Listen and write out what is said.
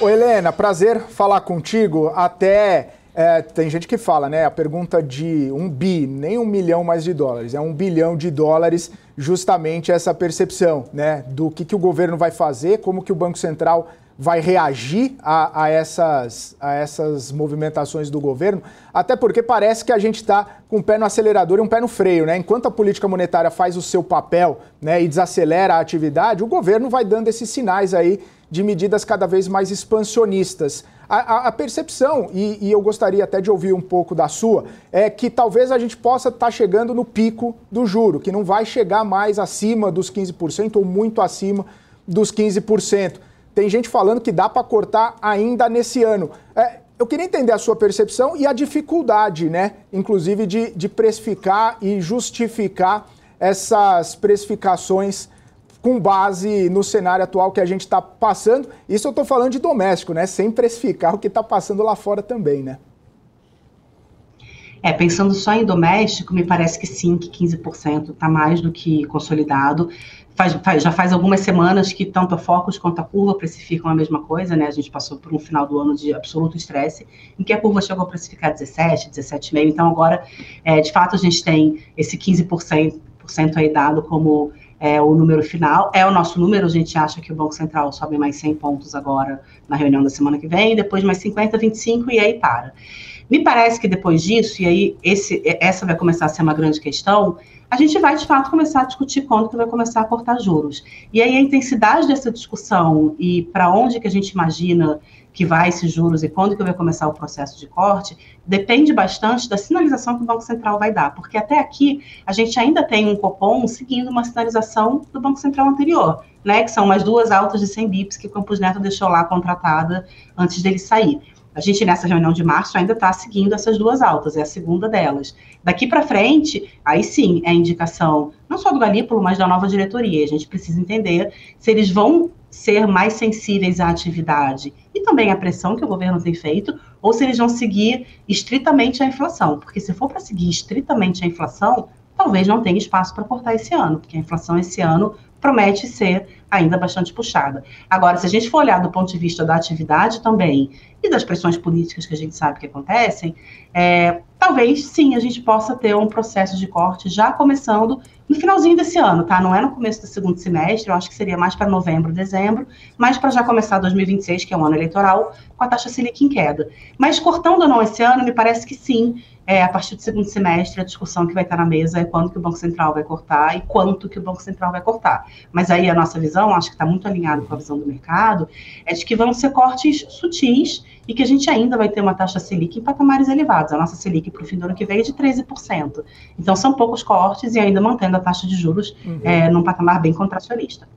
Ô Helena, prazer falar contigo. Tem gente que fala, né? A pergunta de nem 1 milhão mais de dólares, é 1 bilhão de dólares, justamente essa percepção, né? Do que o governo vai fazer, como que o Banco Central vai reagir a essas movimentações do governo, até porque parece que a gente está com um pé no acelerador e um pé no freio, né? Enquanto a política monetária faz o seu papel, né, e desacelera a atividade, o governo vai dando esses sinais aí de medidas cada vez mais expansionistas. A percepção, e eu gostaria até de ouvir um pouco da sua, é que talvez a gente possa estar chegando no pico do juro, que não vai chegar mais acima dos 15% ou muito acima dos 15%. Tem gente falando que dá para cortar ainda nesse ano. Eu queria entender a sua percepção e a dificuldade, né, inclusive de precificar e justificar essas precificações com base no cenário atual que a gente está passando. Isso eu estou falando de doméstico, né? Sem precificar o que está passando lá fora também, né? Pensando só em doméstico, me parece que sim, que 15% está mais do que consolidado. Já faz algumas semanas que tanto a Focus quanto a curva precificam a mesma coisa, né? A gente passou por um final do ano de absoluto estresse, em que a curva chegou a precificar 17, 17,5%. Então agora, de fato, a gente tem esse 15% aí dado como o número final. É o nosso número, a gente acha que o Banco Central sobe mais 100 pontos agora na reunião da semana que vem, depois mais 50, 25 e aí para. Me parece que depois disso, e aí essa vai começar a ser uma grande questão, a gente vai, de fato, começar a discutir quando que vai começar a cortar juros. E aí a intensidade dessa discussão e para onde que a gente imagina que vai esses juros e quando que vai começar o processo de corte, depende bastante da sinalização que o Banco Central vai dar, porque até aqui a gente ainda tem um Copom seguindo uma sinalização do Banco Central anterior, né, que são umas 2 altas de 100 bips que o Campos Neto deixou lá contratada antes dele sair. A gente, nessa reunião de março, ainda está seguindo essas 2 altas, é a segunda delas. Daqui para frente, aí sim, é a indicação, não só do Galípolo, mas da nova diretoria. A gente precisa entender se eles vão ser mais sensíveis à atividade e também à pressão que o governo tem feito, ou se eles vão seguir estritamente a inflação. Porque se for para seguir estritamente a inflação, talvez não tenha espaço para cortar esse ano, porque a inflação esse ano promete ser ainda bastante puxada. Agora, se a gente for olhar do ponto de vista da atividade também e das pressões políticas que a gente sabe que acontecem, talvez sim a gente possa ter um processo de corte já começando no finalzinho desse ano, tá? Não é no começo do segundo semestre, eu acho que seria mais para novembro, dezembro, mas para já começar 2026, que é um ano eleitoral, com a taxa Selic em queda. Mas cortando ou não esse ano, me parece que sim, a partir do segundo semestre, a discussão que vai estar na mesa é quando que o Banco Central vai cortar e quanto que o Banco Central vai cortar. Mas aí a nossa visão, acho que está muito alinhado com a visão do mercado, é de que vão ser cortes sutis e que a gente ainda vai ter uma taxa Selic em patamares elevados. A nossa Selic para o fim do ano que vem é de 13%. Então são poucos cortes e ainda mantendo a taxa de juros num patamar bem contracionista.